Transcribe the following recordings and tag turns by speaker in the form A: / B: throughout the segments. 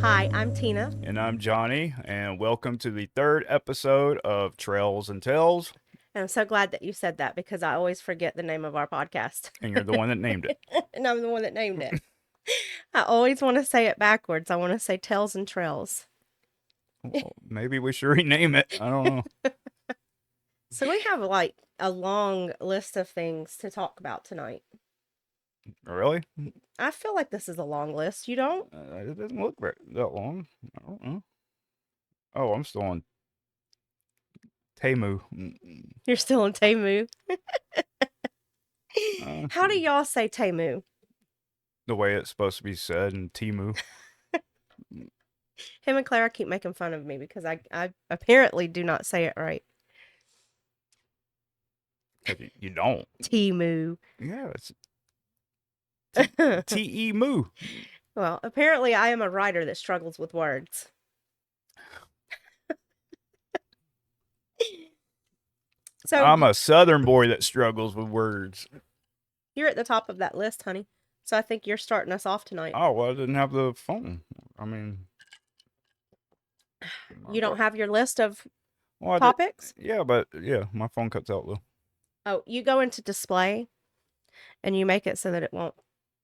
A: Hi, I'm Tina.
B: And I'm Johnny, and welcome to the third episode of Trails and Tales.
A: And I'm so glad that you said that because I always forget the name of our podcast.
B: And you're the one that named it.
A: And I'm the one that named it. I always want to say it backwards. I want to say Tails and Trails.
B: Well, maybe we should rename it. I don't know.
A: So we have like a long list of things to talk about tonight.
B: Really?
A: I feel like this is a long list. You don't?
B: It doesn't look that long. I don't know. Oh, I'm still on Temu.
A: You're still in Temu.
B: Uh,
A: How do y'all say Temu?
B: the way it's supposed to be said in Temu.
A: Him and Clara keep making fun of me because I apparently do not say it right.
B: You don't.
A: Temu.
B: Yeah, it's T-E Moo.
A: Well, apparently I am a writer that struggles with words. So
B: I'm a southern boy that struggles with words.
A: you're at the top of that list, honey. So I think you're starting us off tonight.
B: Oh, well, I didn't have the phone. I mean,
A: You don't have your list of
B: well,
A: topics?
B: yeah, but yeah, my phone cuts out though.
A: Oh, you go into display and you make it so that it won't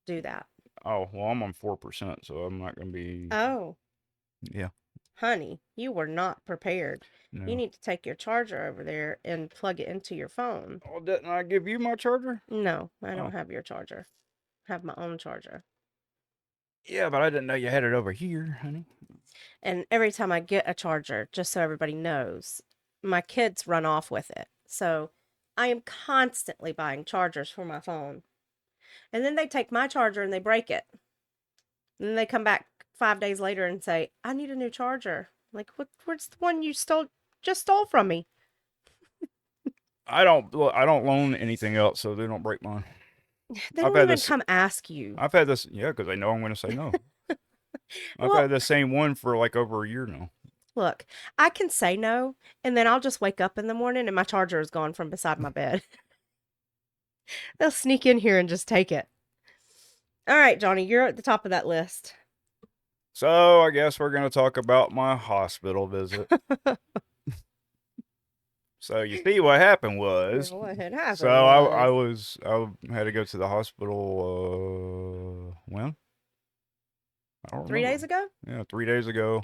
A: do that.
B: Oh, well, I'm on 4%, so I'm not gonna be.
A: Oh,
B: Yeah,
A: honey, you were not prepared. You
B: no.
A: need to take your charger over there and plug it into your phone.
B: Oh, didn't I give you my charger?
A: No, I
B: Oh,
A: don't have your charger. I have my own charger.
B: yeah, but I didn't know you had it over here, honey.
A: And every time I get a charger, just so everybody knows, my kids run off with it. So I am constantly buying chargers for my phone. And then they take my charger and they break it. And then they come back 5 days later and say, I need a new charger. Like, where's the one you just stole from me?
B: I don't loan anything else, so they don't break mine.
A: They
B: I've
A: don't
B: had
A: even
B: this.
A: come ask you.
B: I've had this. Yeah, because they know I'm gonna say no. I've
A: Well,
B: had the same one for like over a year now.
A: look, I can say no, and then I'll just wake up in the morning and my charger is gone from beside my bed. They'll sneak in here and just take it. All right, Johnny, you're at the top of that list.
B: So I guess we're gonna talk about my hospital visit. So you see, what happened was,
A: What had
B: so
A: happened
B: I
A: was
B: was I had to go to the hospital. When? I don't
A: 3 days
B: remember.
A: ago?
B: Yeah, 3 days ago.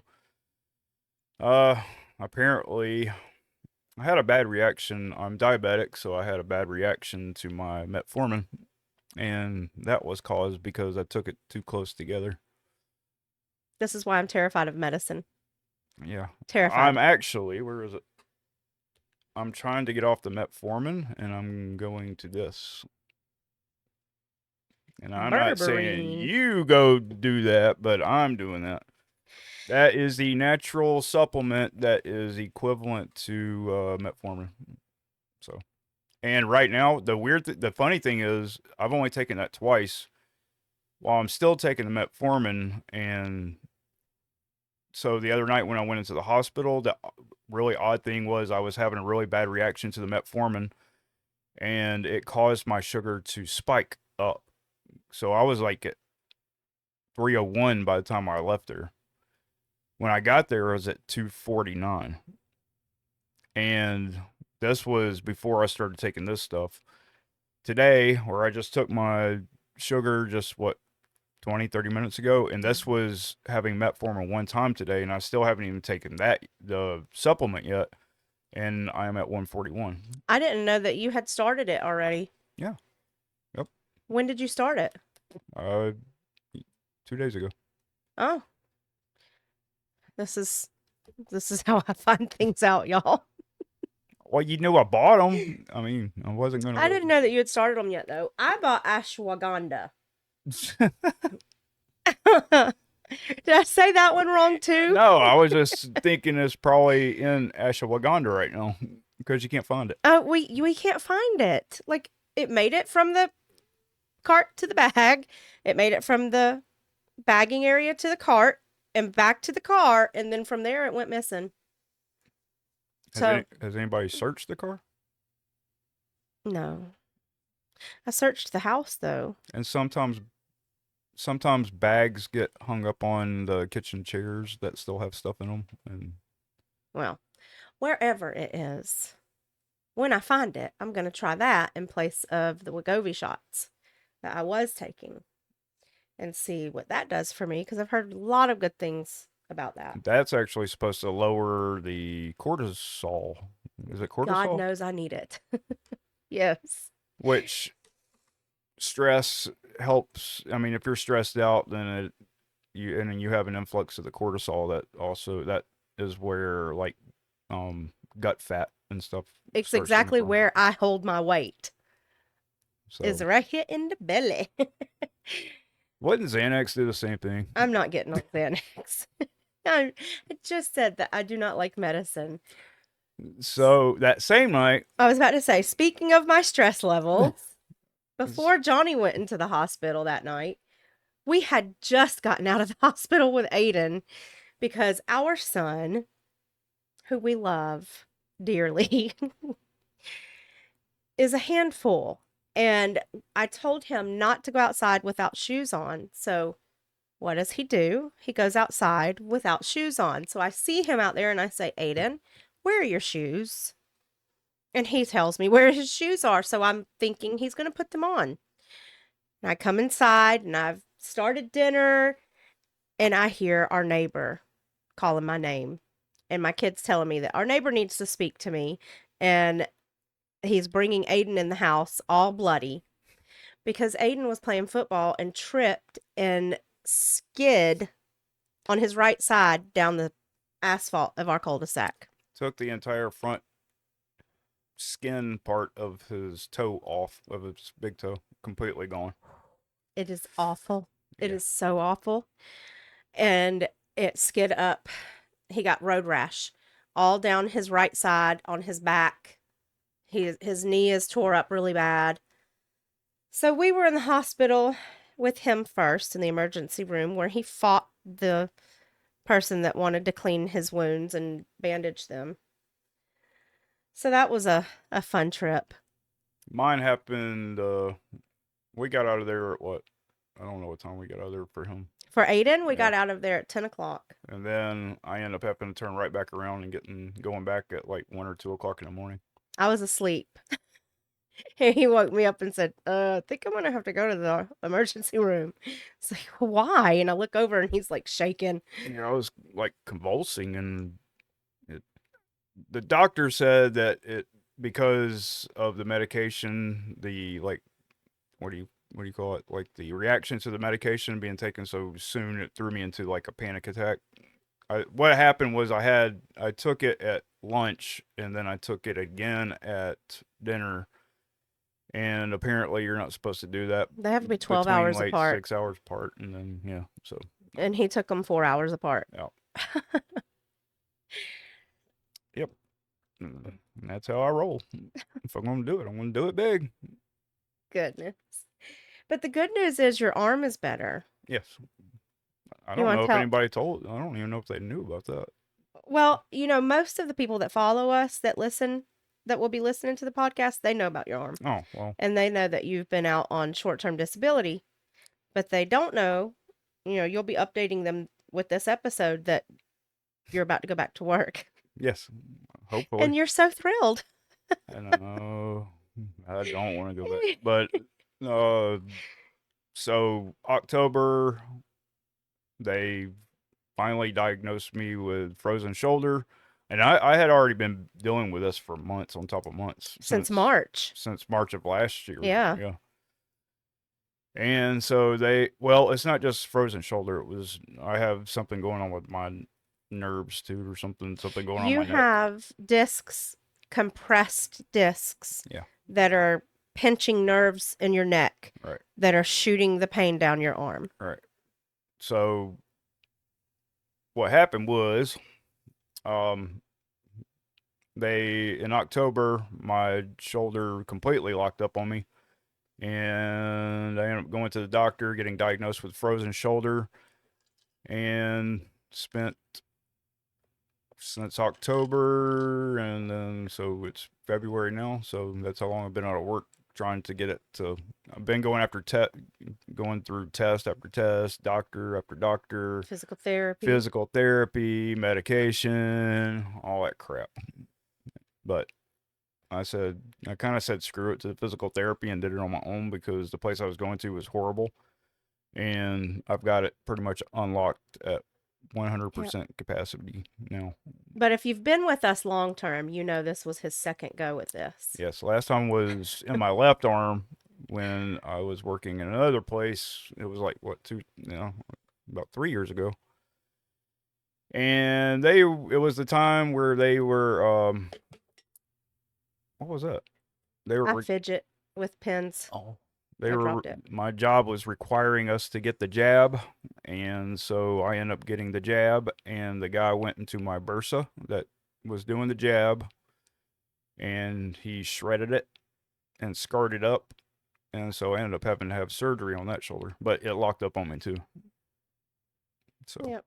B: Uh, apparently, I had a bad reaction. I'm diabetic, so I had a bad reaction to my metformin, and that was caused because I took it too close together.
A: This is why I'm terrified of medicine.
B: Yeah, I'm
A: Terrified.
B: actually. Where is it? I'm trying to get off the metformin, and I'm going to this. And I'm not saying
A: Berberine.
B: you go do that, but I'm doing that. That is the natural supplement that is equivalent to metformin. So, and right now, the funny thing is, I've only taken that twice. While I'm still taking the metformin, and so the other night when I went into the hospital, the really odd thing was I was having a really bad reaction to the metformin, and it caused my sugar to spike up. So I was like at 301 by the time I left there. When I got there, I was at 249. And this was before I started taking this stuff. Today, where I just took my sugar just 20, 30 minutes ago, and this was having metformin one time today, and I still haven't even taken the supplement yet, and I am at 141.
A: I didn't know that you had started it already.
B: Yeah. Yep.
A: When did you start it?
B: Uh, 2 days ago.
A: Oh, this is how I find things out, y'all.
B: Well, you knew I bought them. I mean, I wasn't
A: I
B: gonna.
A: didn't know that you had started them yet, though. I bought ashwagandha. Did I say that one wrong too?
B: No, I was just thinking it's probably in Ashwagandha right now because you can't find it.
A: We can't find it. Like it made it from the cart to the bag. It made it from the bagging area to the cart and back to the car, and then from there it went missing. So
B: Has anybody searched the car?
A: no, I searched the house though.
B: And sometimes bags get hung up on the kitchen chairs that still have stuff in them, and
A: Well, wherever it is, when I find it, I'm going to try that in place of the Wegovy shots that I was taking and see what that does for me because I've heard a lot of good things about that.
B: that's actually supposed to lower the cortisol. Is it
A: God
B: cortisol?
A: knows I need it. Yes.
B: Which stress helps. I mean, if you're stressed out, then you have an influx of the cortisol that is where like gut fat and stuff
A: It's
B: starts coming
A: exactly
B: from.
A: where I hold my weight.
B: So
A: Is right here in the belly.
B: wouldn't Xanax do the same thing?
A: I'm not getting on Xanax. I just said that I do not like medicine.
B: So that same night,
A: I was about to say, speaking of my stress levels, before Johnnie went into the hospital that night, we had just gotten out of the hospital with Aiden because our son, who we love dearly, is a handful. And I told him not to go outside without shoes on. So what does he do? He goes outside without shoes on. So I see him out there and I say, Aiden, where are your shoes? And he tells me where his shoes are. So I'm thinking he's going to put them on. And I come inside and I've started dinner and I hear our neighbor calling my name. And my kid's telling me that our neighbor needs to speak to me. And he's bringing Aiden in the house all bloody because Aiden was playing football and tripped and skid on his right side down the asphalt of our cul-de-sac.
B: took the entire front skin part of his toe off of his big toe, completely gone.
A: It is awful. It
B: Yeah.
A: is so awful. And it skid up. He got road rash all down his right side on his back. His knee is tore up really bad. So we were in the hospital with him first in the emergency room where he fought the person that wanted to clean his wounds and bandage them. So that was a fun trip.
B: Mine happened. We got out of there at what? I don't know what time we got out of there for him.
A: For Aiden, we
B: Yeah.
A: got out of there at 10 o'clock.
B: And then I end up having to turn right back around and going back at like 1 or 2 o'clock in the morning.
A: I was asleep. He woke me up and said, I think I'm going to have to go to the emergency room. It's like, why? And I look over and he's like shaking.
B: I was like convulsing, and the doctor said that it because of the medication, the like, what do you call it? Like the reaction to the medication being taken so soon, it threw me into like a panic attack. What happened was I took it at lunch and then I took it again at dinner, and apparently you're not supposed to do that
A: They have to be 12
B: between
A: hours
B: like
A: apart.
B: 6 hours apart, and then yeah, so
A: And he took them 4 hours apart.
B: yeah, yep, and that's how I roll. If I'm gonna do it, I'm gonna do it big.
A: Goodness. But the good news is your arm is better.
B: Yes, I
A: You
B: don't
A: want
B: know
A: to
B: if
A: tell?
B: anybody told. I don't even know if they knew about that.
A: Well, most of the people that follow us that listen, that will be listening to the podcast, they know about your arm.
B: Oh well,
A: And they know that you've been out on short-term disability, but they don't know, you'll be updating them with this episode that you're about to go back to work.
B: yes, hopefully.
A: And you're so thrilled.
B: I know. I don't want to go back, but uh, so October they finally diagnosed me with frozen shoulder, and I had already been dealing with this for months on top of months
A: Since March.
B: since March of last year.
A: Yeah.
B: Yeah. And so it's not just frozen shoulder. I have something going on with my nerves too, or something going on
A: You
B: my neck.
A: have discs, compressed discs
B: Yeah.
A: that are pinching nerves in your neck
B: Right.
A: that are shooting the pain down your arm.
B: Right. So what happened was, um, in October, my shoulder completely locked up on me, and I ended up going to the doctor, getting diagnosed with frozen shoulder, and spent since October, and then so it's February now, so that's how long I've been out of work trying to get it to. I've been going through test after test, doctor after doctor,
A: Physical therapy.
B: physical therapy, medication, all that crap. But I kind of said screw it to the physical therapy and did it on my own because the place I was going to was horrible. And I've got it pretty much unlocked at
A: Yep.
B: 100% capacity now.
A: But if you've been with us long term, you know this was his second go with this.
B: Yes, last time was in my left arm when I was working in another place. It was like what about 3 years ago. And it was the time where they were what was that? They
A: I
B: were
A: fidget with pens.
B: oh,
A: I dropped it.
B: my job was requiring us to get the jab, and so I ended up getting the jab, and the guy went into my bursa that was doing the jab, and he shredded it and scarred it up, and so I ended up having to have surgery on that shoulder, but it locked up on me too. So
A: Yep.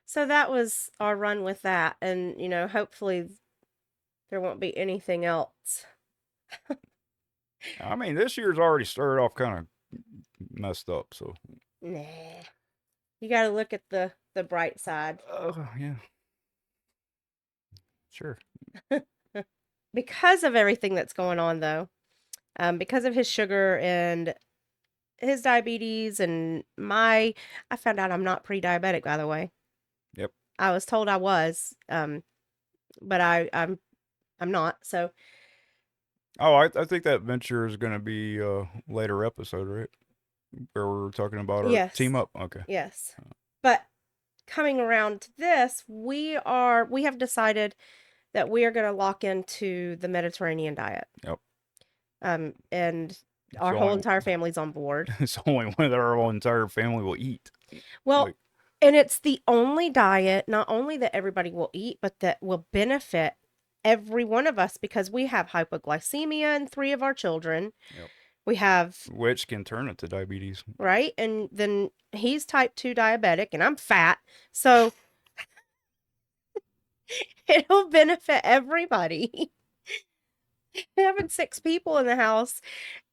A: So that was our run with that. And, hopefully there won't be anything else.
B: I mean, this year's already started off kind of messed up. So
A: Nah. You got to look at the bright side.
B: yeah, sure.
A: Because of everything that's going on, though, because of his sugar and his diabetes and I found out I'm not pre-diabetic, by the way.
B: Yep.
A: I was told I was, but I'm not. So
B: Oh, I think that venture is going to be a later episode, right? Where we're talking about our
A: yes,
B: team up. Okay.
A: yes. But coming around to this, we have decided that we are going to lock into the Mediterranean diet.
B: Yep.
A: And our
B: So
A: whole entire family's on board.
B: it's only one that our whole entire family will eat.
A: Well,
B: Like,
A: and it's the only diet, not only that everybody will eat, but that will benefit every one of us because we have hypoglycemia in 3 of our children.
B: yep.
A: We have,
B: Which can turn it to diabetes.
A: right? And then he's type 2 diabetic and I'm fat. So it'll benefit everybody. Having 6 people in the house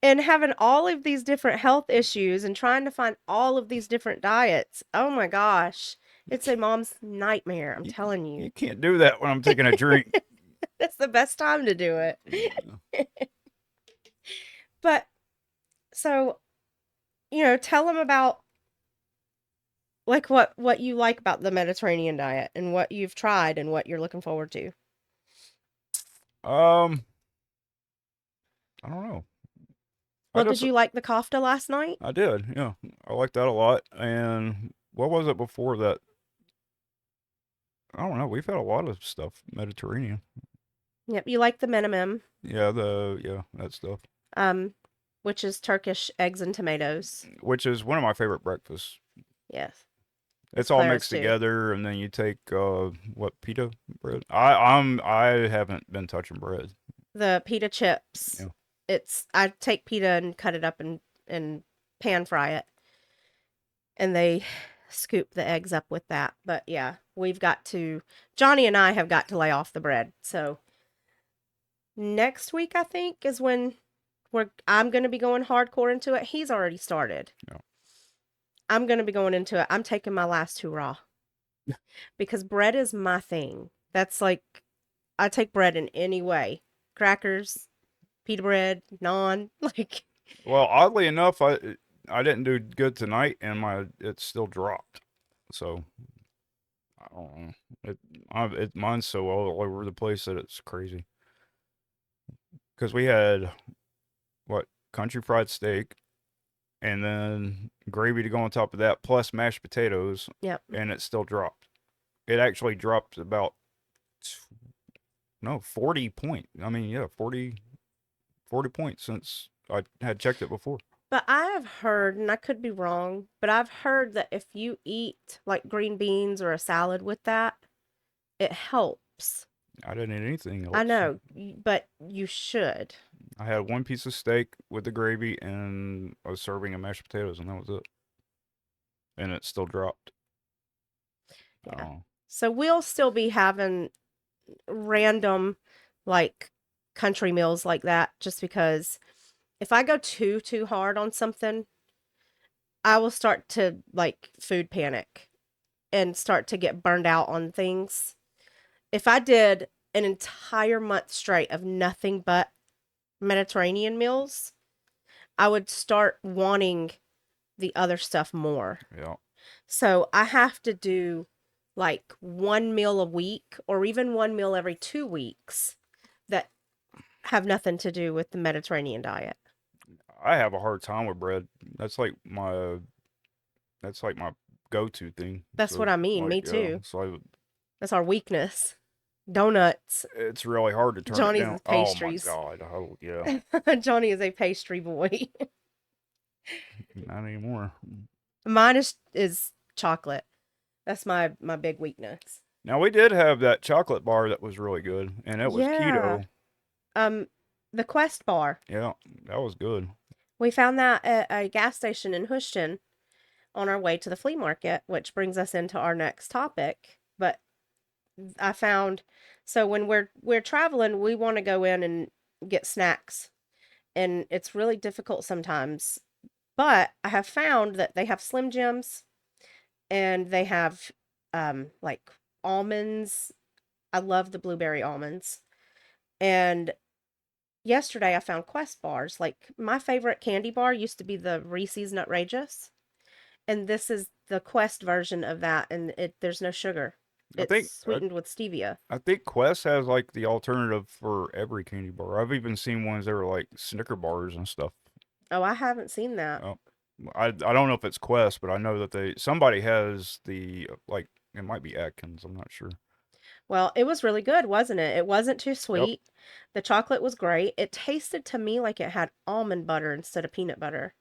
A: and having all of these different health issues and trying to find all of these different diets. Oh my gosh. It's a mom's nightmare, I'm telling you.
B: You can't do that when I'm taking a drink.
A: It's the best time to do it.
B: Yeah.
A: But so, tell them about like what you like about the Mediterranean diet and what you've tried and what you're looking forward to.
B: Um, I don't know.
A: Well, did you like the kofta last night?
B: I did, yeah. I liked that a lot. And what was it before that? I don't know. We've had a lot of stuff Mediterranean.
A: Yep, you like the menemem,
B: Yeah, that stuff.
A: which is Turkish eggs and tomatoes.
B: Which is one of my favorite breakfasts.
A: Yes.
B: It's all
A: Claire's
B: mixed
A: too.
B: together, and then you take what pita bread. I haven't been touching bread.
A: The pita chips.
B: Yeah.
A: I take pita and cut it up and pan fry it. And they scoop the eggs up with that. But yeah, Johnnie and I have got to lay off the bread. So next week, I think, is when I'm going to be going hardcore into it. He's already started.
B: Yeah.
A: I'm going to be going into it. I'm taking my last 2 raw because bread is my thing. That's like, I take bread in any way. Crackers, pita bread, naan, like.
B: Well, oddly enough, I didn't do good tonight, and it still dropped. So I don't know. Mine's so all over the place that it's crazy. Because we had what country fried steak, and then gravy to go on top of that, plus mashed potatoes.
A: Yep.
B: And it still dropped. It actually dropped about 40 point. I mean, yeah, 40 points since I had checked it before.
A: But I have heard, and I could be wrong, but I've heard that if you eat like green beans or a salad with that, it helps.
B: I didn't eat anything else.
A: I know, but you should.
B: I had one piece of steak with the gravy and a serving of mashed potatoes, and that was it. And it still dropped.
A: Yeah. So we'll still be having random like country meals like that just because if I go too hard on something, I will start to like food panic and start to get burned out on things. If I did an entire month straight of nothing but Mediterranean meals, I would start wanting the other stuff more.
B: Yeah.
A: So I have to do like one meal a week or even one meal every 2 weeks that have nothing to do with the Mediterranean diet.
B: I have a hard time with bread. That's like my go-to thing.
A: That's what
B: So
A: I mean.
B: like
A: Me
B: yeah,
A: too.
B: so
A: That's our weakness. Donuts.
B: it's really hard to turn it
A: Johnny's
B: down.
A: is
B: Oh my
A: pastries.
B: God. Oh yeah.
A: Johnny is a pastry boy.
B: Not anymore.
A: Mine is chocolate. That's my big weakness.
B: Now we did have that chocolate bar that was really good, and it was
A: Yeah.
B: keto.
A: Um, the Quest bar.
B: Yeah, that was good.
A: We found that at a gas station in Houston on our way to the flea market, which brings us into our next topic. But I found so when we're traveling, we want to go in and get snacks, and it's really difficult sometimes. But I have found that they have Slim Jims and they have like almonds. I love the blueberry almonds. And yesterday I found Quest bars. Like my favorite candy bar used to be the Reese's Nutrageous, and this is the Quest version of that, and there's no sugar.
B: I
A: It's
B: think I,
A: sweetened with stevia.
B: I think Quest has like the alternative for every candy bar. I've even seen ones that are like Snicker bars and stuff.
A: Oh, I haven't seen that.
B: Oh, I don't know if it's Quest, but I know that somebody has the like it might be Atkins. I'm not sure.
A: Well, it was really good, wasn't it? It wasn't too
B: Yep,
A: sweet. The chocolate was great. It tasted to me like it had almond butter instead of peanut butter,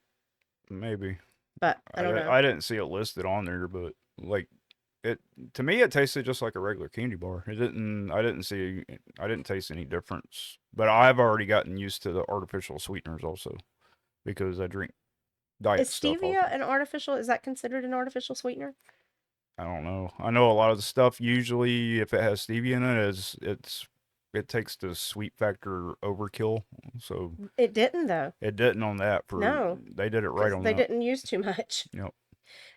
B: maybe.
A: but I don't know.
B: I didn't see it listed on there, but like it to me it tasted just like a regular candy bar. It didn't I didn't taste any difference. But I've already gotten used to the artificial sweeteners also because I drink
A: Is
B: diet stuff all the
A: stevia
B: time.
A: an artificial? Is that considered an artificial sweetener?
B: I don't know. I know a lot of the stuff usually if it has stevia in it it takes the sweet factor overkill. So
A: It didn't though.
B: it didn't on that for
A: No,
B: they did it right
A: because
B: on
A: they
B: that.
A: didn't use too much.
B: You know,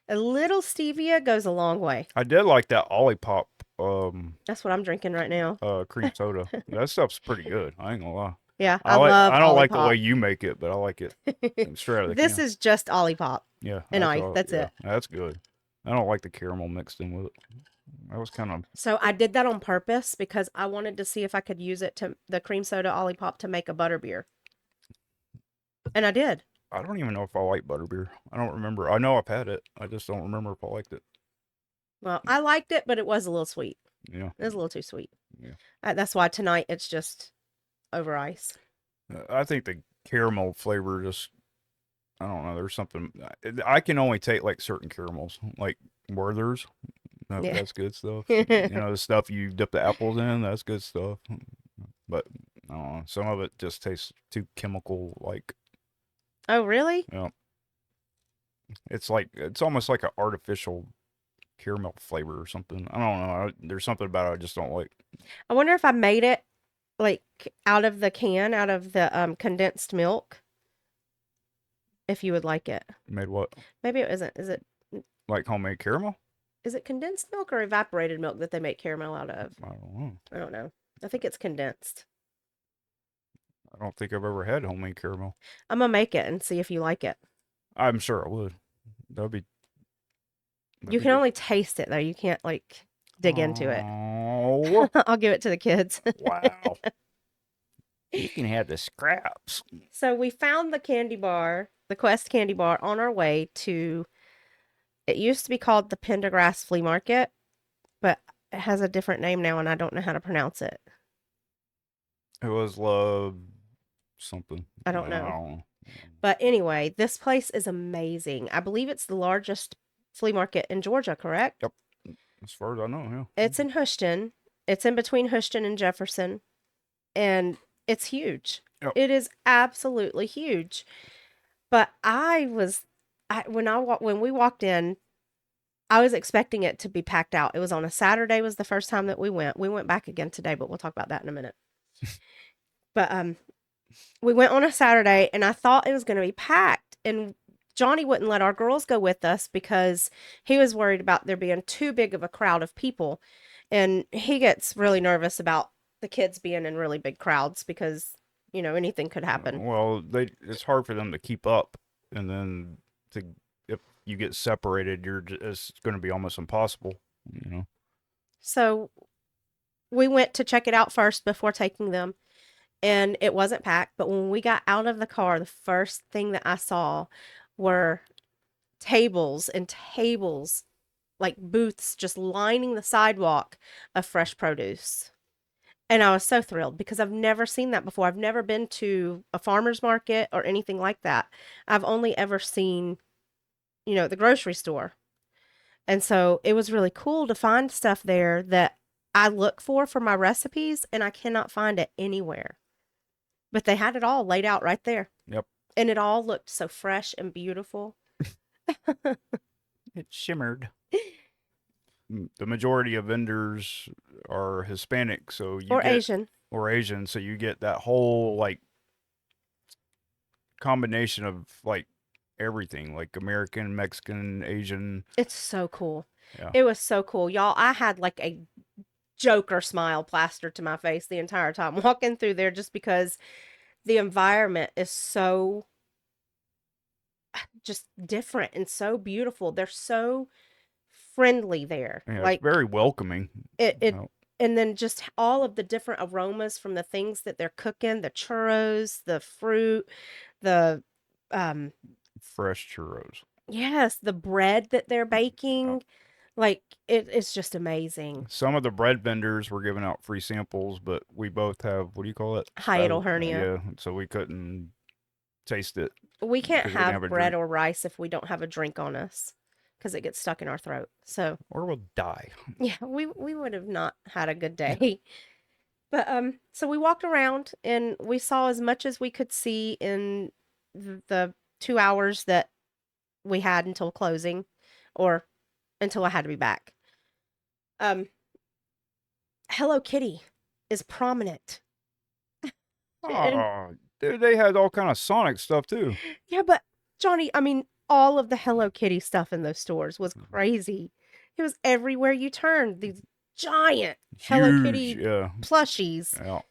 A: A little stevia goes a long way.
B: I did like that Olipop um
A: That's what I'm drinking right now.
B: cream soda. That stuff's pretty good. I ain't gonna lie.
A: Yeah, I love
B: I don't like the way
A: Olipop.
B: you make it, but I like it straight out of the
A: This
B: can.
A: is just Olipop
B: Yeah,
A: and
B: that's
A: ice.
B: all.
A: That's
B: Yeah,
A: it.
B: that's good. I don't like the caramel mixed in with it. That was kind of.
A: So I did that on purpose because I wanted to see if I could use it to the cream soda Olipop to make a butterbeer. And I did.
B: I don't even know if I like butterbeer. I don't remember. I know I've had it. I just don't remember if I liked it.
A: Well, I liked it, but it was a little sweet.
B: Yeah,
A: It was a little too sweet.
B: yeah.
A: That's why tonight it's just over ice.
B: I think the caramel flavor just. I don't know. There's something. I can only take like certain caramels, like Werther's.
A: Yeah.
B: That's good stuff. You know, the stuff you dip the apples in, that's good stuff. But I don't know. Some of it just tastes too chemical. Like,
A: Oh, really?
B: you know, it's almost like an artificial caramel flavor or something. I don't know. There's something about it I just don't like.
A: I wonder if I made it like out of the can, out of the condensed milk, if you would like it.
B: Made what?
A: Maybe it isn't.
B: Like homemade caramel?
A: Is it condensed milk or evaporated milk that they make caramel out of?
B: I don't know.
A: I don't know. I think it's condensed.
B: I don't think I've ever had homemade caramel.
A: I'm gonna make it and see if you like it.
B: I'm sure I would. That'd be.
A: You can
B: Good.
A: only taste it though. You can't like dig into it.
B: Oh,
A: I'll give it to the kids.
B: wow. You can have the scraps.
A: So we found the candy bar, the Quest candy bar, on our way to. It used to be called the Pendergrass Flea Market, but it has a different name now, and I don't know how to pronounce it.
B: It was love something.
A: I don't know. But anyway, this place is amazing. I believe it's the largest flea market in Georgia, correct?
B: Yep. As far as I know, yeah.
A: It's in Houston. It's in between Houston and Jefferson, and it's huge.
B: Yep.
A: It is absolutely huge. But when we walked in, I was expecting it to be packed out. It was on a Saturday was the first time that we went. We went back again today, but we'll talk about that in a minute. But we went on a Saturday and I thought it was going to be packed. And Johnny wouldn't let our girls go with us because he was worried about there being too big of a crowd of people. And he gets really nervous about the kids being in really big crowds because, anything could happen.
B: Well, it's hard for them to keep up, and then to if you get separated, it's going to be almost impossible. You know.
A: So we went to check it out first before taking them, and it wasn't packed. But when we got out of the car, the first thing that I saw were tables and tables, like booths just lining the sidewalk of fresh produce. And I was so thrilled because I've never seen that before. I've never been to a farmer's market or anything like that. I've only ever seen, the grocery store. And so it was really cool to find stuff there that I look for my recipes and I cannot find it anywhere. But they had it all laid out right there.
B: Yep.
A: And it all looked so fresh and beautiful.
B: It shimmered. The majority of vendors are Hispanic, so you
A: Or
B: get
A: Asian.
B: or Asian, so you get that whole like combination of like everything, like American, Mexican, Asian.
A: It's so cool.
B: Yeah.
A: It was so cool. Y'all, I had like a Joker smile plastered to my face the entire time walking through there just because the environment is so just different and so beautiful. They're so friendly there.
B: Yeah,
A: Like
B: it's very welcoming.
A: it
B: You
A: and then just all of the different aromas from the things that they're cooking, the churros, the fruit, the um
B: fresh churros.
A: yes, the bread that they're
B: Yeah.
A: baking. Like it's just amazing.
B: Some of the bread vendors were giving out free samples, but we both have, what do you call it?
A: Hiatal hernia.
B: Yeah, so we couldn't taste it
A: We can't
B: because we didn't have
A: have
B: a
A: bread
B: drink,
A: or rice if we don't have a drink on us because it gets stuck in our throat. So,
B: or we'll die.
A: yeah, we would have not had a good day. But so we walked around and we saw as much as we could see in the 2 hours that we had until closing or until I had to be back. Um Hello Kitty is prominent. And
B: Oh, dude, they had all kind of Sonic stuff too.
A: yeah, but Johnny, I mean, all of the Hello Kitty stuff in those stores was crazy. It was everywhere you turned. These giant Hello
B: Huge,
A: Kitty
B: yeah,
A: plushies
B: yeah.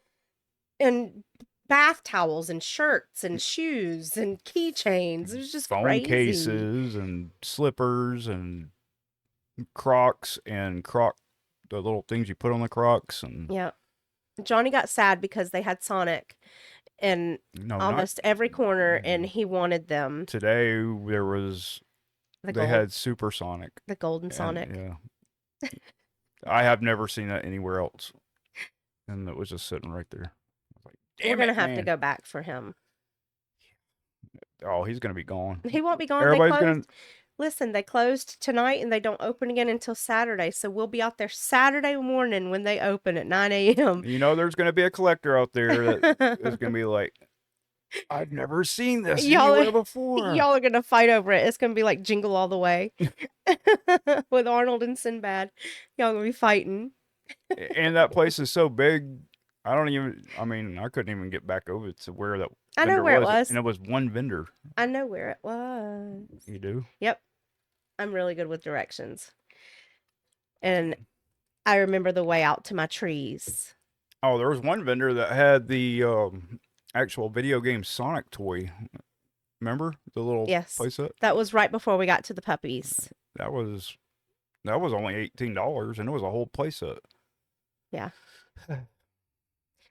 A: and bath towels and shirts and shoes and keychains. It was just
B: Phone
A: crazy.
B: cases and slippers and Crocs and the little things you put on the Crocs and
A: Yeah. Johnny got sad because they had Sonic in
B: no, not
A: almost every corner and he wanted them.
B: today. There was
A: The
B: they
A: gold,
B: had Supersonic
A: the golden
B: and
A: Sonic.
B: yeah, I have never seen that anywhere else, and it was just sitting right there. I was like,
A: We're
B: damn
A: gonna
B: it,
A: have to
B: man!
A: go back for him.
B: Oh, he's gonna be gone.
A: He won't be gone. They
B: Everybody's
A: closed.
B: gonna.
A: Listen, they closed tonight and they don't open again until Saturday. So we'll be out there Saturday morning when they open at 9 a.m.
B: There's gonna be a collector out there that is gonna be like, I've never seen this
A: Y'all are,
B: anywhere before.
A: y'all are gonna fight over it. It's gonna be like Jingle All the Way with Arnold and Sinbad. Y'all gonna be fighting.
B: And that place is so big. I don't even. I mean, I couldn't even get back over to where that
A: I know
B: vendor
A: where it
B: was,
A: was.
B: and it was one vendor.
A: I know where it was.
B: You do?
A: Yep. I'm really good with directions. And I remember the way out to my trees.
B: Oh, there was one vendor that had the actual video game Sonic toy. Remember the little
A: Yes.
B: playset?
A: That was right before we got to the puppies.
B: That was only $18, and it was a whole playset.
A: Yeah.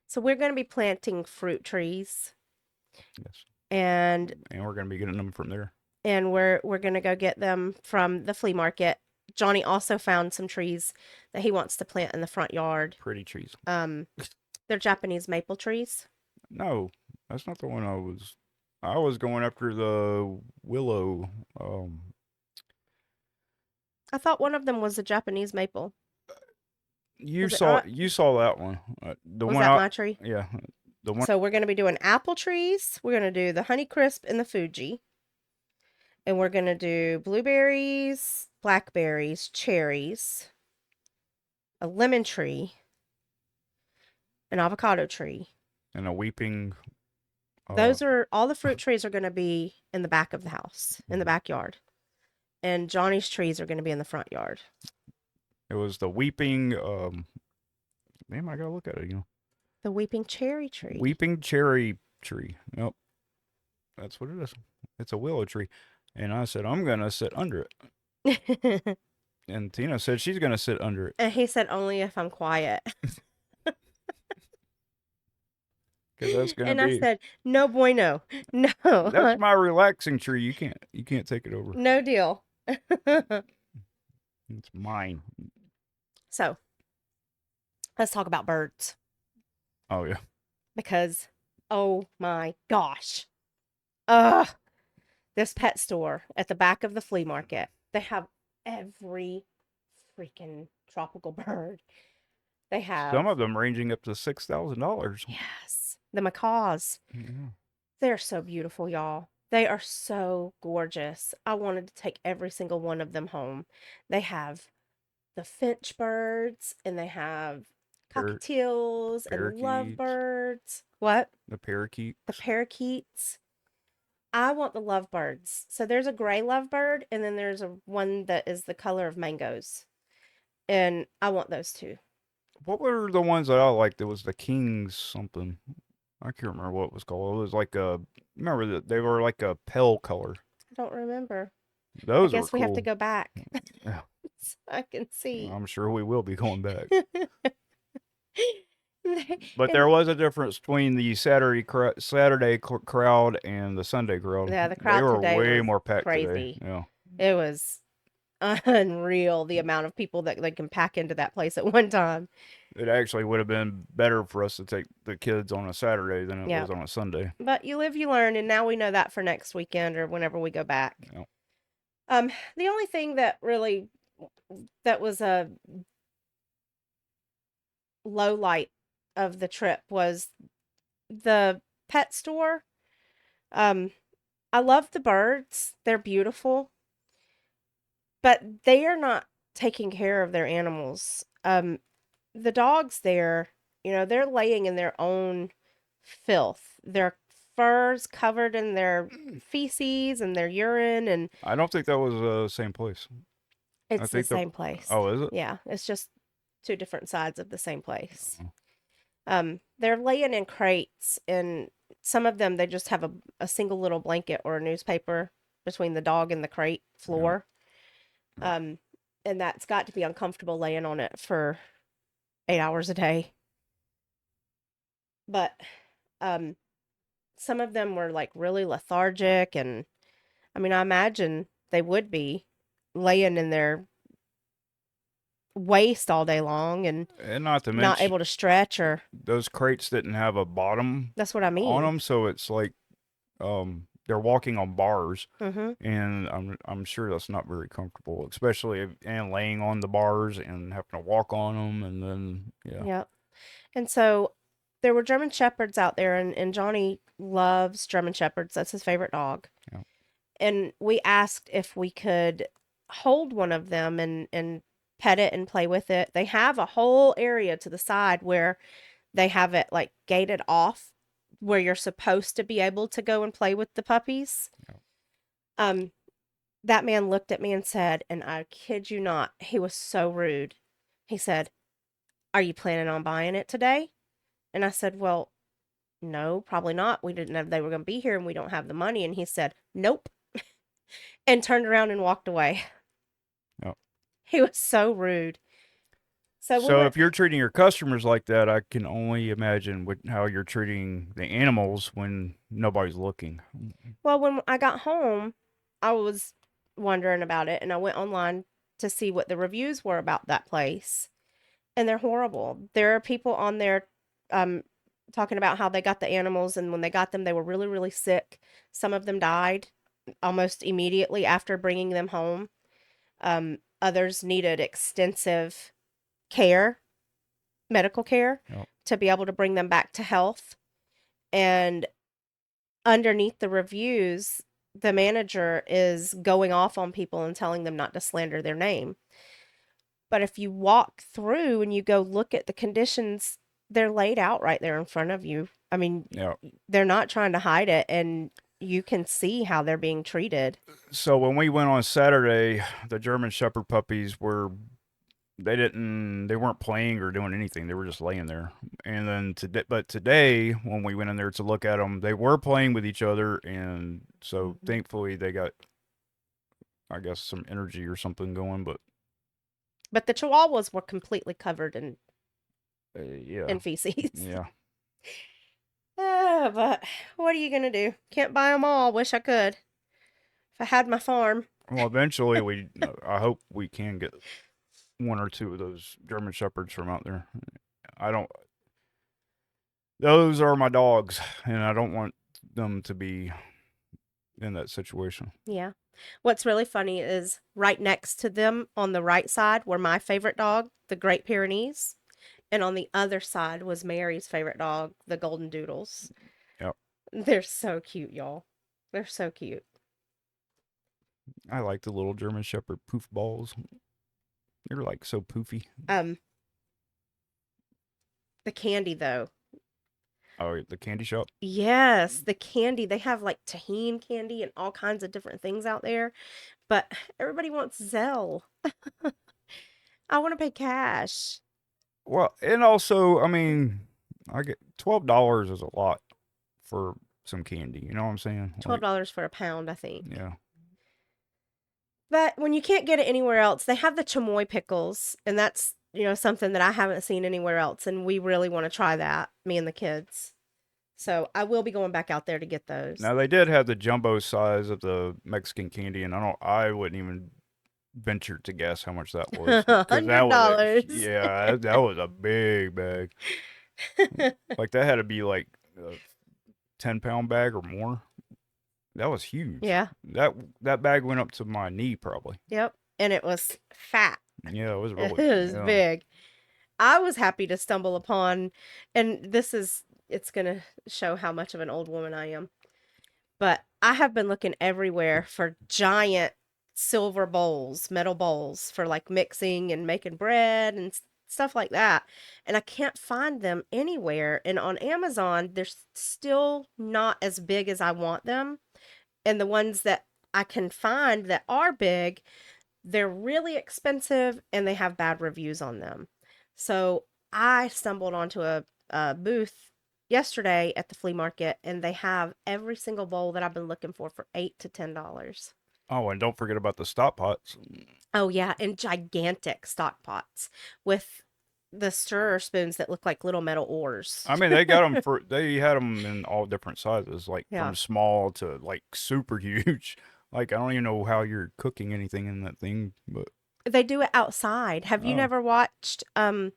A: So we're going to be planting fruit trees.
B: Yes.
A: And
B: we're gonna be getting them from there.
A: And we're going to go get them from the flea market. Johnny also found some trees that he wants to plant in the front yard.
B: Pretty trees.
A: They're Japanese maple trees.
B: No, that's not the one I was. I was going after the willow.
A: I thought one of them was a Japanese maple.
B: You
A: Was it
B: saw
A: not?
B: you saw that one. The
A: Was
B: one
A: that
B: I
A: my tree?
B: yeah, the one.
A: So we're going to be doing apple trees. We're going to do the Honeycrisp and the Fuji. And we're going to do blueberries, blackberries, cherries, a lemon tree, an avocado tree.
B: And a weeping Uh,
A: Those are all the fruit trees are going to be in the back of the house, in the backyard. And Johnny's trees are going to be in the front yard.
B: it was the weeping. Damn, I gotta look at it.
A: The weeping cherry tree.
B: Weeping cherry tree. Yep, that's what it is. It's a willow tree, and I said I'm gonna sit under it, and Tina said she's gonna sit under it
A: And he said, only if I'm quiet.
B: because that's gonna
A: And I
B: be
A: said, no bueno.
B: that's
A: No.
B: my relaxing tree. You can't take it over.
A: No deal.
B: It's mine.
A: So, let's talk about birds.
B: Oh yeah.
A: Because, oh my gosh. Ugh. This pet store at the back of the flea market, they have every freaking tropical bird. They have,
B: Some of them ranging up to $6,000.
A: yes, the macaws.
B: Yeah.
A: They're so beautiful, y'all. They are so gorgeous. I wanted to take every single one of them home. They have the finch birds and they have
B: Par-
A: cockatiels and
B: parakeets.
A: lovebirds. What?
B: The parakeets.
A: The parakeets. I want the lovebirds. So there's a gray lovebird and then there's a one that is the color of mangoes. And I want those two.
B: What were the ones that I liked? It was the kings something. I can't remember what it was called. It was like a. Remember that they were like a pale color.
A: I don't remember.
B: Those
A: I
B: were
A: guess we have to
B: cool.
A: go back
B: Yeah,
A: so I can see.
B: I'm sure we will be going back. But
A: And
B: there was a difference between the Saturday crowd and the Sunday crowd.
A: yeah, the
B: They
A: crowd
B: were
A: today
B: way
A: was
B: more packed today.
A: crazy.
B: Yeah.
A: It was unreal the amount of people that they can pack into that place at one time.
B: It actually would have been better for us to take the kids on a Saturday than it
A: Yeah.
B: was on a Sunday.
A: But you live, you learn, and now we know that for next weekend or whenever we go back.
B: Yeah.
A: The only thing that really that was a low light of the trip was the pet store. I love the birds. They're beautiful. But they are not taking care of their animals. The dogs there, they're laying in their own filth. Their fur's covered in their feces and their urine, and
B: I don't think that was the same place.
A: it's the
B: think the.
A: same place.
B: Oh, is it?
A: Yeah, it's just two different sides of the same place.
B: Oh.
A: They're laying in crates, and some of them they just have a single little blanket or a newspaper between the dog and the crate floor. And that's got to be uncomfortable laying on it for 8 hours a day. But some of them were like really lethargic, and I mean, I imagine they would be laying in their waste all day long and
B: not to
A: not
B: mention
A: able to stretch, or
B: those crates didn't have a bottom
A: that's what I
B: on
A: mean.
B: them, so it's like they're walking on bars,
A: Mm-hmm.
B: and I'm sure that's not very comfortable, especially and laying on the bars and having to walk on them, and then yeah.
A: Yep. And so there were German Shepherds out there, and Johnny loves German Shepherds. That's his favorite dog.
B: Yeah.
A: And we asked if we could hold one of them and pet it and play with it. They have a whole area to the side where they have it like gated off, where you're supposed to be able to go and play with the puppies.
B: Yeah.
A: That man looked at me and said, and I kid you not, he was so rude. He said, "Are you planning on buying it today?" And I said, "Well, no, probably not. We didn't know they were going to be here and we don't have the money." And he said, "Nope." And turned around and walked away.
B: Yep.
A: He was so rude.
B: So if you're treating your customers like that, I can only imagine how you're treating the animals when nobody's looking.
A: Well, when I got home, I was wondering about it, and I went online to see what the reviews were about that place, and they're horrible. There are people on there talking about how they got the animals, and when they got them, they were really, really sick. Some of them died almost immediately after bringing them home. Others needed extensive care, medical care,
B: Yep.
A: to be able to bring them back to health. And underneath the reviews, the manager is going off on people and telling them not to slander their name. But if you walk through and you go look at the conditions they're laid out right there in front of you. I mean,
B: Yeah.
A: they're not trying to hide it, and you can see how they're being treated.
B: So when we went on Saturday, the German Shepherd puppies they weren't playing or doing anything. They were just laying there. And then today when we went in there to look at them, they were playing with each other, and so
A: Mhm.
B: thankfully they got, I guess, some energy or something going. But
A: But the Chihuahuas were completely covered
B: yeah,
A: in feces.
B: yeah.
A: But what are you gonna do? Can't buy them all. Wish I could. If I had my farm.
B: Well, eventually I hope we can get one or two of those German Shepherds from out there. I don't. Those are my dogs, and I don't want them to be in that situation.
A: Yeah. What's really funny is right next to them on the right side were my favorite dog, the Great Pyrenees, and on the other side was Mary's favorite dog, the Golden Doodles.
B: Yep.
A: They're so cute, y'all. They're so cute.
B: I like the little German Shepherd poof balls. They're like so poofy.
A: Um, the candy though.
B: Oh, the candy shop.
A: Yes, the candy. They have like tahine candy and all kinds of different things out there, but everybody wants Zell. I want to pay cash.
B: Well, and also, I mean, I get $12 is a lot for some candy. You know what I'm saying? Like,
A: $12 for a pound, I think.
B: yeah.
A: But when you can't get it anywhere else, they have the chamoy pickles, and that's, something that I haven't seen anywhere else, and we really want to try that, me and the kids. So I will be going back out there to get those.
B: Now they did have the jumbo size of the Mexican candy, and I wouldn't even venture to guess how much that was, because
A: $100.
B: yeah, that was a big bag. Like that had to be like a 10-pound bag or more. That was huge.
A: Yeah.
B: That bag went up to my knee probably.
A: Yep. And it was fat.
B: Yeah, it was
A: It
B: really,
A: was
B: yeah.
A: big. I was happy to stumble upon, and it's going to show how much of an old woman I am. But I have been looking everywhere for giant silver bowls, metal bowls for like mixing and making bread and stuff like that. And I can't find them anywhere. And on Amazon, they're still not as big as I want them. And the ones that I can find that are big, they're really expensive and they have bad reviews on them. So I stumbled onto a booth yesterday at the flea market, and they have every single bowl that I've been looking for $8 to $10.
B: Oh, and don't forget about the stop pots.
A: Oh yeah, and gigantic stock pots with the stirrer spoons that look like little metal oars.
B: I mean, they had them in all different sizes, like
A: Yeah.
B: from small to like super huge. Like I don't even know how you're cooking anything in that thing, but
A: They do it outside. Have you
B: oh,
A: never watched on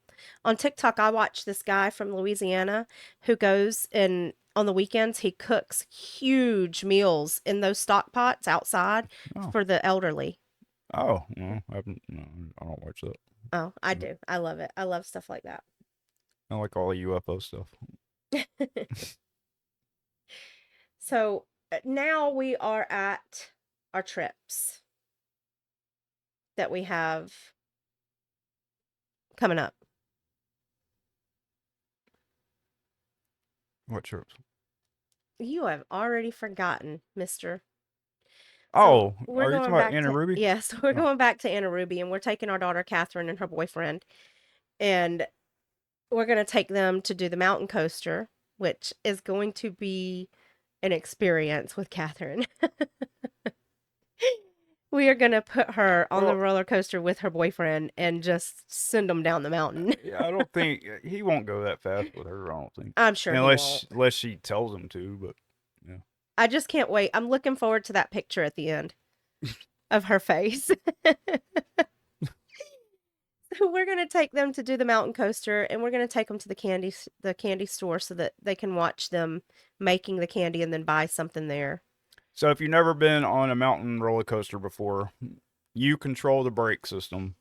A: TikTok? I watch this guy from Louisiana who goes and on the weekends he cooks huge meals in those stock pots outside
B: oh,
A: for the elderly.
B: oh, well, I haven't, no, I don't watch that.
A: Oh, I do. I love it. I love stuff like that.
B: I like all the UFO stuff.
A: So now we are at our trips that we have coming up.
B: What trips?
A: You have already forgotten, mister. So
B: Oh,
A: we're
B: are you talking
A: going
B: about
A: back
B: Anna
A: to,
B: Ruby?
A: yes, we're
B: Oh,
A: going back to Anna Ruby, and we're taking our daughter Catherine and her boyfriend, and we're going to take them to do the mountain coaster, which is going to be an experience with Catherine. We are going to put her on the
B: well,
A: roller coaster with her boyfriend and just send them down the mountain.
B: yeah, I don't think he won't go that fast with her. I don't think,
A: I'm sure he won't.
B: unless she tells him to. But yeah.
A: I just can't wait. I'm looking forward to that picture at the end of her face. We're going to take them to do the mountain coaster, and we're going to take them to the candy store so that they can watch them making the candy and then buy something there.
B: So if you've never been on a mountain roller coaster before, you control the brake system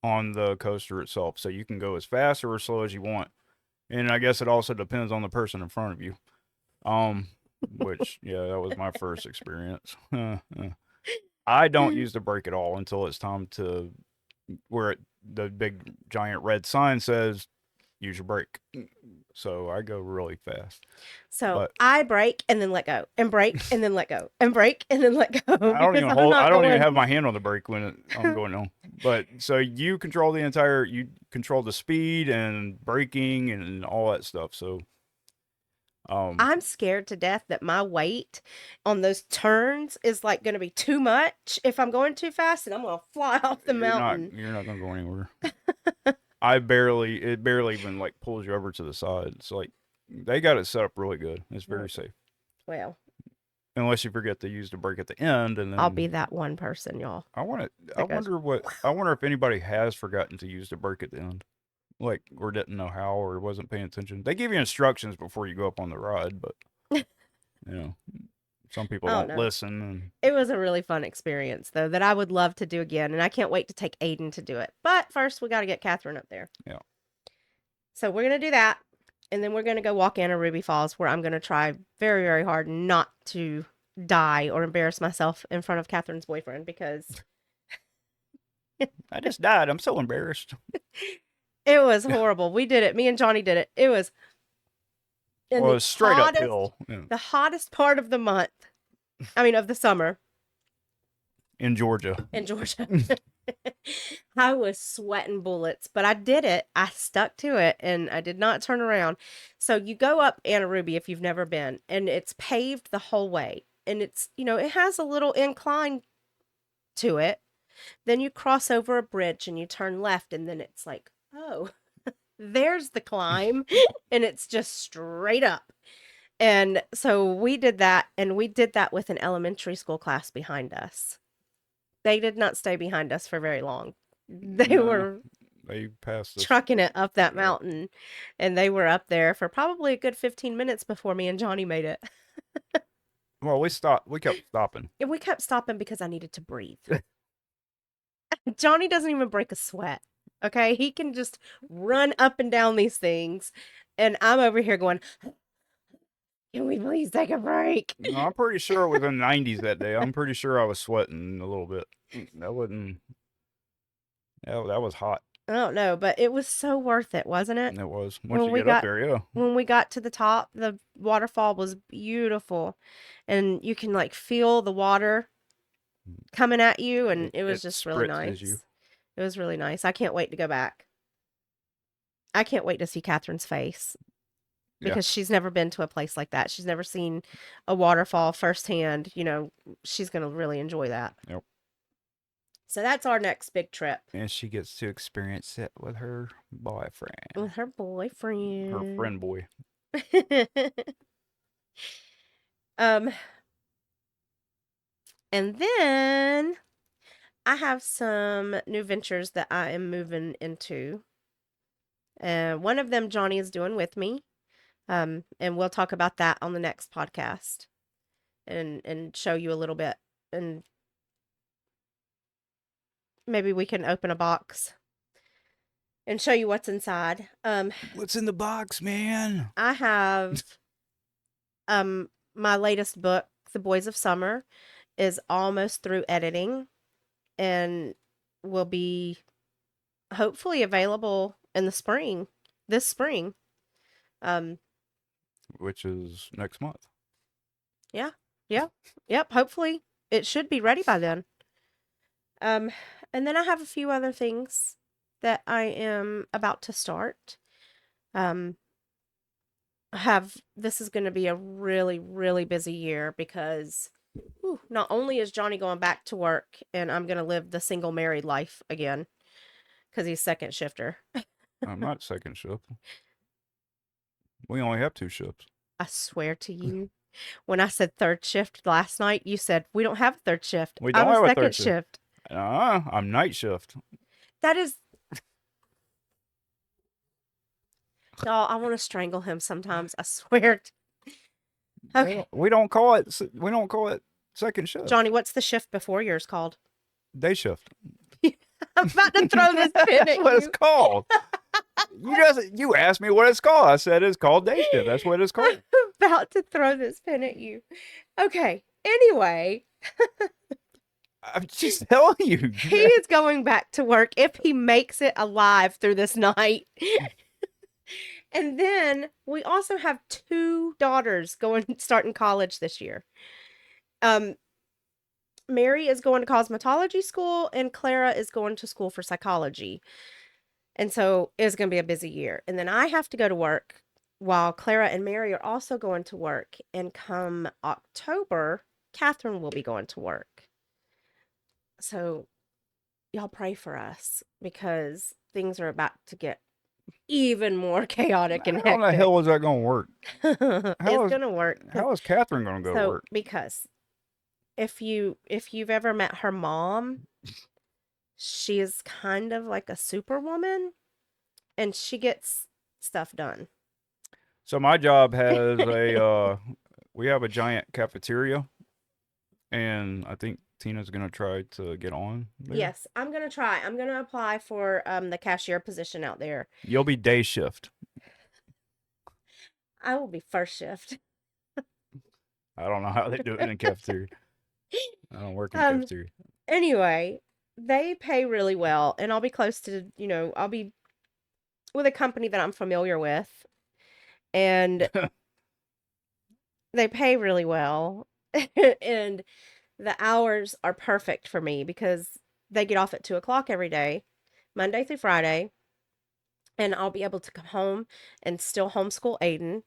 B: on the coaster itself, so you can go as fast or as slow as you want. And I guess it also depends on the person in front of you. Um, which yeah, that was my first experience. I don't use the brake at all until it's time to where the big giant red sign says use your brake. So I go really fast.
A: So
B: But
A: I brake and then let go, and brake and then let go, and brake and then let go because I'm
B: I
A: not
B: don't even
A: going.
B: have my hand on the brake when I'm going on. But so you control you control the speed and braking and all that stuff. So
A: I'm scared to death that my weight on those turns is like going to be too much if I'm going too fast, and I'm going to fly off the mountain.
B: you're not gonna go anywhere. It barely even like pulls you over to the side. It's like they got it set up really good. It's very safe.
A: Well,
B: Unless you forget to use the brake at the end, and
A: I'll be
B: then
A: that one person, y'all.
B: I want to.
A: That goes.
B: I wonder if anybody has forgotten to use the brake at the end, like or didn't know how or wasn't paying attention. They give you instructions before you go up on the ride, but you know, some people
A: I don't
B: don't
A: know.
B: listen. And
A: It was a really fun experience, though, that I would love to do again, and I can't wait to take Aiden to do it. But first, we got to get Catherine up there.
B: yeah,
A: So we're gonna do that, and then we're gonna go walk Anna Ruby Falls, where I'm gonna try very, very hard not to die or embarrass myself in front of Catherine's boyfriend because
B: I just died. I'm so embarrassed.
A: it was horrible. We did it. Me and Johnny did it. It was in
B: Well,
A: the
B: it's straight
A: hottest,
B: uphill. Yeah.
A: the hottest part of the month. I mean, of the summer
B: In Georgia.
A: in Georgia. I was sweating bullets, but I did it. I stuck to it and I did not turn around. So you go up Anna Ruby if you've never been, and it's paved the whole way. And it's, it has a little incline to it. Then you cross over a bridge and you turn left, and then it's like, oh, there's the climb. And it's just straight up. And so we did that, and we did that with an elementary school class behind us. They did not stay behind us for very long. They were
B: They passed us.
A: trucking it up that mountain, and they were up there for probably a good 15 minutes before me and Johnny made it.
B: Well, we stopped. We kept stopping.
A: And we kept stopping because I needed to breathe. Johnny doesn't even break a sweat. Okay, he can just run up and down these things, and I'm over here going, can we please take a break?
B: No, I'm pretty sure it was in the 90s that day. I'm pretty sure I was sweating a little bit. That wasn't. That was hot.
A: I don't know, but it was so worth it, wasn't it?
B: It was.
A: When
B: Once you
A: we
B: get up
A: got
B: there, yeah.
A: when we got to the top, the waterfall was beautiful, and you can like feel the water coming at you, and it was just really
B: spritzes you.
A: nice. It was really nice. I can't wait to go back. I can't wait to see Catherine's face
B: Yeah.
A: because she's never been to a place like that. She's never seen a waterfall firsthand. She's going to really enjoy that.
B: Yep.
A: So that's our next big trip
B: And she gets to experience it with her boyfriend.
A: with her boyfriend.
B: Her friend boy.
A: And then I have some new ventures that I am moving into. One of them Johnny is doing with me. And we'll talk about that on the next podcast and show you a little bit, and maybe we can open a box and show you what's inside.
B: What's in the box, man?
A: I have my latest book, The Boys of Summer, is almost through editing and will be hopefully available in the spring, this spring.
B: Which is next month.
A: Yeah. Yep. Hopefully it should be ready by then. And then I have a few other things that I am about to start. This is going to be a really, really busy year because not only is Johnny going back to work, and I'm going to live the single married life again because he's second shifter.
B: I'm not second shift. We only have 2 shifts.
A: I swear to you, when I said third shift last night, you said, we don't have a third shift.
B: We don't
A: I'm
B: have a
A: second
B: third shift.
A: shift.
B: I'm night shift.
A: That is... Oh, I want to strangle him sometimes. I swear. Okay.
B: We don't call it second shift.
A: Johnny, what's the shift before yours called?
B: Day shift.
A: I'm about to throw this pin at
B: That's what it's called. You asked me what it's called. I said it's called day shift. That's what it's called.
A: I'm about to throw this pin at you. Okay. Anyway.
B: I'm just telling you.
A: He is going back to work if he makes it alive through this night. And then we also have two daughters starting college this year. Um, Mary is going to cosmetology school, and Clara is going to school for psychology. And so it's going to be a busy year. And then I have to go to work while Clara and Mary are also going to work. And come October, Catherine will be going to work. So y'all pray for us because things are about to get even more chaotic and
B: How in the
A: hectic.
B: hell is that going to work?
A: It's
B: How is
A: gonna work.
B: how is Catherine going to go to
A: So
B: work?
A: because if you've ever met her mom, she is kind of like a superwoman, and she gets stuff done.
B: So my job has we have a giant cafeteria, and I think Tina's going to try to get on there.
A: Yes, I'm gonna try. I'm gonna apply for the cashier position out there.
B: You'll be day shift.
A: I will be first shift.
B: I don't know how they do it in cafeteria. I don't work in
A: Um.
B: cafeteria.
A: Anyway, they pay really well, and I'll be close to I'll be with a company that I'm familiar with, and they pay really well, and the hours are perfect for me because they get off at 2 o'clock every day, Monday through Friday, and I'll be able to come home and still homeschool Aiden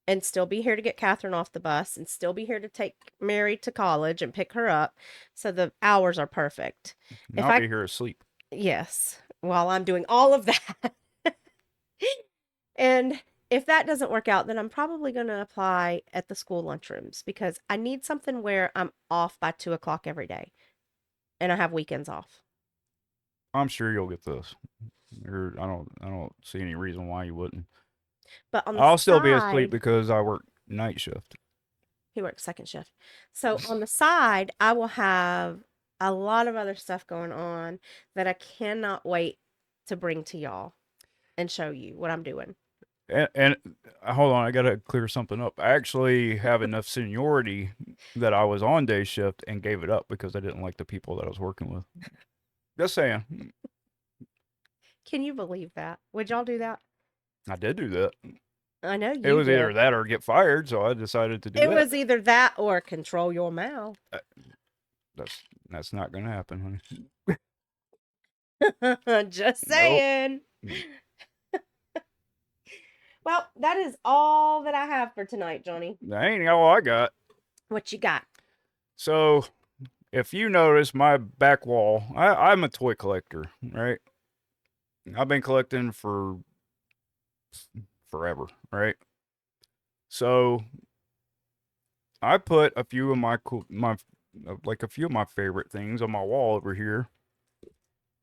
A: and still be here to get Catherine off the bus and still be here to take Mary to college and pick her up. So the hours are perfect.
B: And
A: If
B: I'll
A: I,
B: be here asleep.
A: yes, while I'm doing all of that. And if that doesn't work out, then I'm probably going to apply at the school lunchrooms because I need something where I'm off by 2 o'clock every day and I have weekends off.
B: I'm sure you'll get this. I don't see any reason why you wouldn't.
A: But on the
B: I'll still be asleep
A: side,
B: because I work night shift.
A: he works second shift. So on the side, I will have a lot of other stuff going on that I cannot wait to bring to y'all and show you what I'm doing.
B: And hold on, I gotta clear something up. I actually have enough seniority that I was on day shift and gave it up because I didn't like the people that I was working with. Just saying,
A: Can you believe that? Would y'all do that?
B: I did do that.
A: I know
B: It
A: you
B: was either
A: did.
B: that or get fired, so I decided to do
A: It
B: that.
A: was either that or control your mouth.
B: That's not gonna happen,
A: Just
B: honey. Nope.
A: saying. Well, that is all that I have for tonight, Johnny.
B: That ain't all I got.
A: What you got?
B: So if you notice my back wall, I'm a toy collector, right? I've been collecting for forever, right? So I put a few of like a few of my favorite things on my wall over here.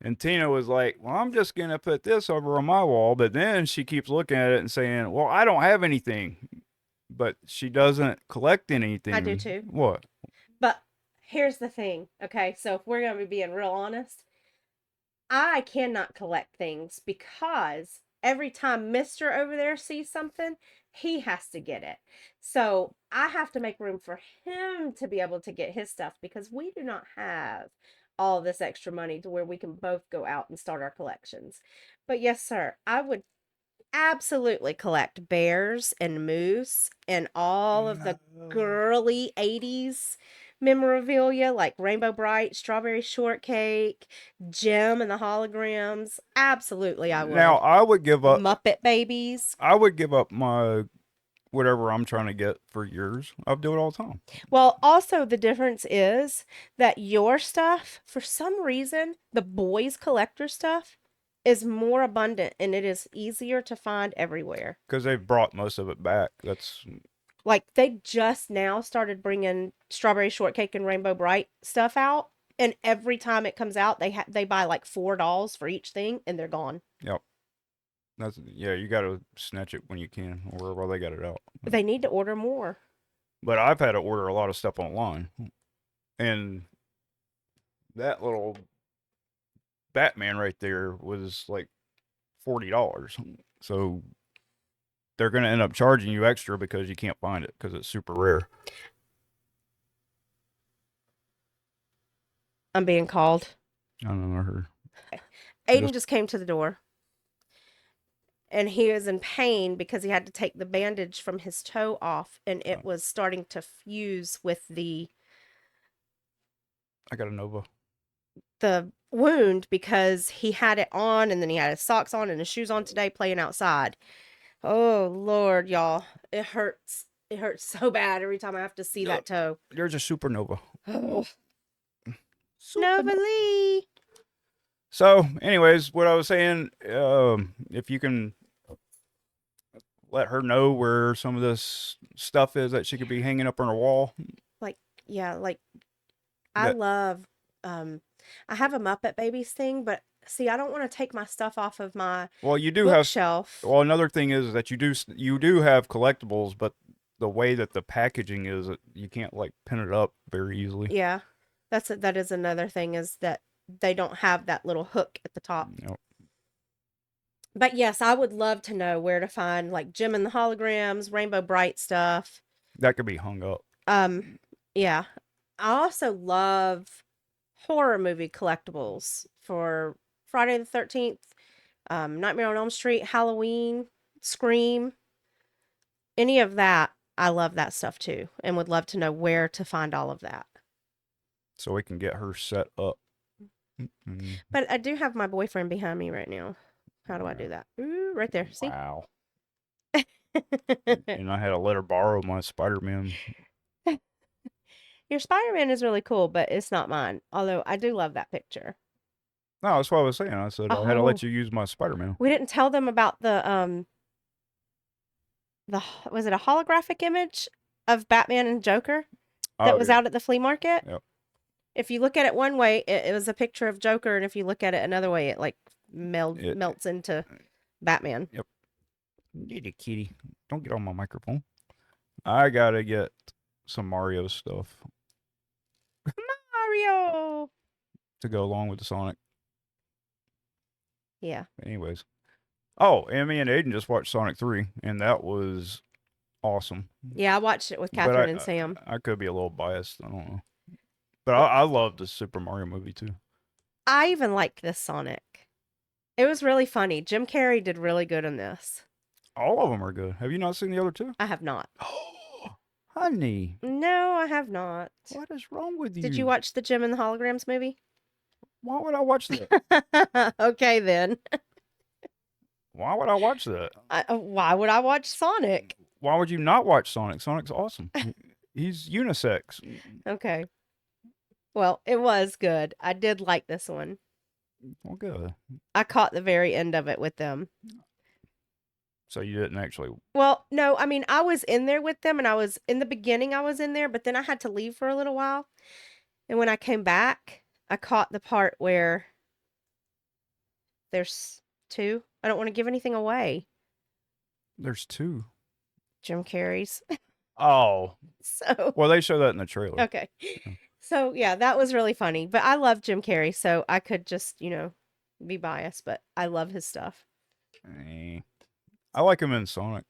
B: And Tina was like, "Well, I'm just gonna put this over on my wall," but then she keeps looking at it and saying, "Well, I don't have anything." But she doesn't collect
A: I do
B: anything.
A: too.
B: What?
A: But here's the thing, okay? So if we're going to be being real honest, I cannot collect things because every time Mister over there sees something, he has to get it. So I have to make room for him to be able to get his stuff because we do not have all this extra money to where we can both go out and start our collections. But yes, sir, I would absolutely collect bears and moose and all of the
B: No.
A: girly 80s memorabilia like Rainbow Bright, Strawberry Shortcake, Gem and the holograms. Absolutely, I
B: Now
A: would.
B: I would give up.
A: Muppet Babies.
B: I would give up my whatever I'm trying to get for years. I'll do it all the time.
A: Well, also, the difference is that your stuff, for some reason, the boys' collector stuff, is more abundant and it is easier to find everywhere.
B: Because they've brought most of it back. That's
A: Like they just now started bringing Strawberry Shortcake and Rainbow Bright stuff out, and every time it comes out, they buy like 4 dolls for each thing, and they're gone.
B: yep. That's yeah. You got to snatch it when you can, or while they got it out.
A: They need to order more.
B: But I've had to order a lot of stuff online, and that little Batman right there was like $40. So they're gonna end up charging you extra because you can't find it because it's super rare.
A: I'm being called.
B: I don't know her.
A: Aiden
B: Just
A: just came to the door, and he was in pain because he had to take the bandage from his toe off, and
B: Oh,
A: it was starting to fuse with
B: I got a Nova.
A: the wound because he had it on and then he had his socks on and his shoes on today playing outside. Oh Lord, y'all. It hurts. It hurts so bad every time I have to see that toe.
B: There's a supernova.
A: Oh, Nova
B: Supernova.
A: Lee.
B: So, anyways, what I was saying, if you can let her know where some of this stuff is that she could be hanging up on her wall.
A: Like, yeah, like I
B: That
A: love I have a Muppet Babies thing, but see, I don't want to take my stuff off of my
B: well, you do have.
A: bookshelf.
B: Well, another thing is that you do have collectibles, but the way that the packaging is, you can't like pin it up very easily.
A: Yeah. That is another thing is that they don't have that little hook at the top.
B: You know,
A: But yes, I would love to know where to find like Jim and the Holograms, Rainbow Bright stuff.
B: that could be hung up.
A: Yeah. I also love horror movie collectibles for Friday the 13th, Nightmare on Elm Street, Halloween, Scream, any of that. I love that stuff too and would love to know where to find all of that.
B: So we can get her set up.
A: But I do have my boyfriend behind me right now. How do I do that? Ooh, right there. See?
B: Wow. And I had to let her borrow my Spider-Man.
A: Your Spider-Man is really cool, but it's not mine. Although I do love that picture.
B: No, that's what I was saying. I said I had to
A: Oh,
B: let you use my Spider-Man.
A: we didn't tell them about the was it a holographic image of Batman and Joker that
B: Oh
A: was
B: yeah.
A: out at the flea market?
B: Yep.
A: If you look at it one way, it was a picture of Joker, and if you look at it another way, it like
B: It,
A: melts into Batman.
B: yep. Kitty kitty. Don't get on my microphone. I gotta get some Mario stuff
A: Mario.
B: to go along with the Sonic.
A: Yeah.
B: Anyways. Oh, and me and Aiden just watched Sonic 3, and that was awesome.
A: Yeah, I watched it with
B: But
A: Catherine and Sam.
B: I could be a little biased. I don't know. But I love the Super Mario movie too.
A: I even liked this Sonic. It was really funny. Jim Carrey did really good in this.
B: All of them are good. Have you not seen the other two?
A: I have not.
B: Oh, honey,
A: No, I have not.
B: what is wrong with you?
A: Did you watch the Jim and the Holograms movie?
B: Why would I watch that?
A: Okay, then.
B: Why would I watch that?
A: Why would I watch Sonic?
B: Why would you not watch Sonic? Sonic's awesome. He's unisex.
A: Okay. Well, it was good. I did like this one.
B: Well, good.
A: I caught the very end of it with them.
B: So you didn't actually.
A: Well, no, I mean, I was in there with them and I was in the beginning, I was in there, but then I had to leave for a little while. And when I came back, I caught the part where there's two. I don't want to give anything away.
B: There's two.
A: Jim Carrey's.
B: Oh,
A: So,
B: well, they show that in the trailer.
A: okay. So, yeah, that was really funny. But I love Jim Carrey, so I could just, be biased, but I love his stuff.
B: Eh. I like him in Sonic.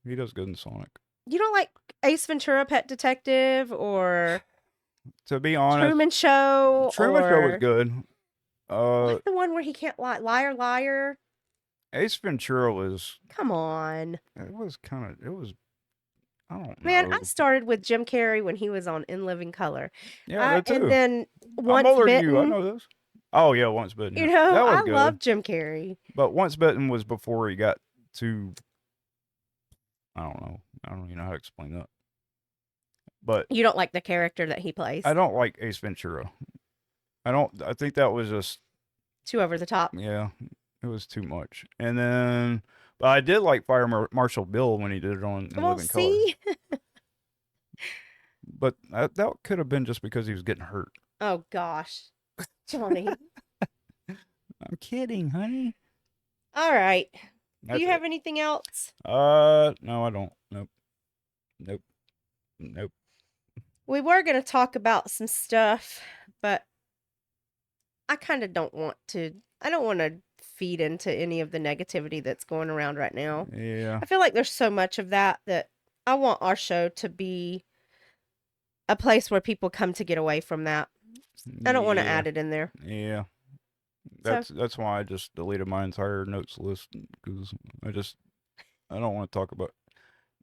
B: He does good in Sonic.
A: You don't like Ace Ventura, Pet Detective, or
B: To be honest,
A: Truman Show?
B: Truman Show was
A: or
B: good.
A: what's the one where he can't lie? Liar, liar.
B: Ace Ventura was.
A: Come on,
B: It was kind of. It was. I don't
A: man.
B: know.
A: I started with Jim Carrey when he was on In Living Color.
B: Yeah, that too.
A: And then
B: I'm
A: Once
B: older than
A: Bitten.
B: you. I know this. Oh yeah, Once Bitten.
A: You
B: yeah.
A: know,
B: that was
A: I
B: good.
A: love Jim Carrey.
B: But Once Bitten was before he got to. I don't know. I don't even know how to explain that. But
A: You don't like the character that he plays.
B: I don't like Ace Ventura. I don't. I think that was just.
A: Too over the top.
B: Yeah, it was too much. And then, but I did like Fire Marshal Bill when he did it on In
A: Well,
B: Living Color.
A: see.
B: But that could have been just because he was getting hurt.
A: Oh gosh, Johnny.
B: I'm kidding, honey.
A: All right. Do
B: That's
A: you
B: it.
A: have anything else?
B: No, I don't. Nope.
A: We were going to talk about some stuff, but I kind of don't want to. I don't want to feed into any of the negativity that's going around right now.
B: Yeah.
A: I feel like there's so much of that I want our show to be a place where people come to get away from that. I don't want to add it in there.
B: Yeah. That's why I just deleted my entire notes list because I don't want to talk about.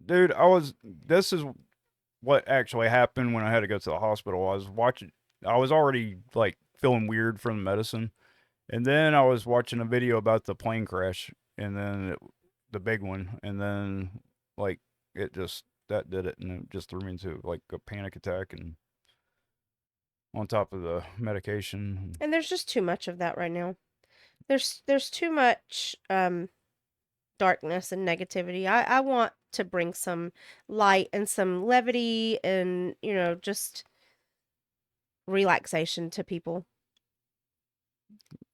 B: Dude, This is what actually happened when I had to go to the hospital. I was already like feeling weird from the medicine, and then I was watching a video about the plane crash, and then the big one, and then like that did it, and it just threw me into like a panic attack, and on top of the medication.
A: And there's just too much of that right now. There's too much darkness and negativity. I want to bring some light and some levity and, just relaxation to people.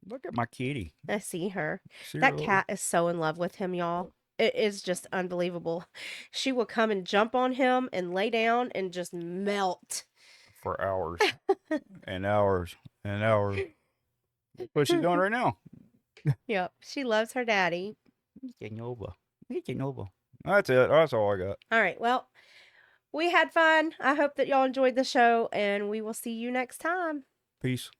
B: Look at my kitty.
A: I see her.
B: See her
A: That
B: little
A: cat is so in love with him, y'all. It is just unbelievable. She will come and jump on him and lay down and just melt.
B: for hours and hours and hours. That's what she's doing right now.
A: Yep, she loves her daddy.
B: That's it. That's all I got.
A: All right, well, we had fun. I hope that y'all enjoyed the show, and we will see you next time.
B: Peace.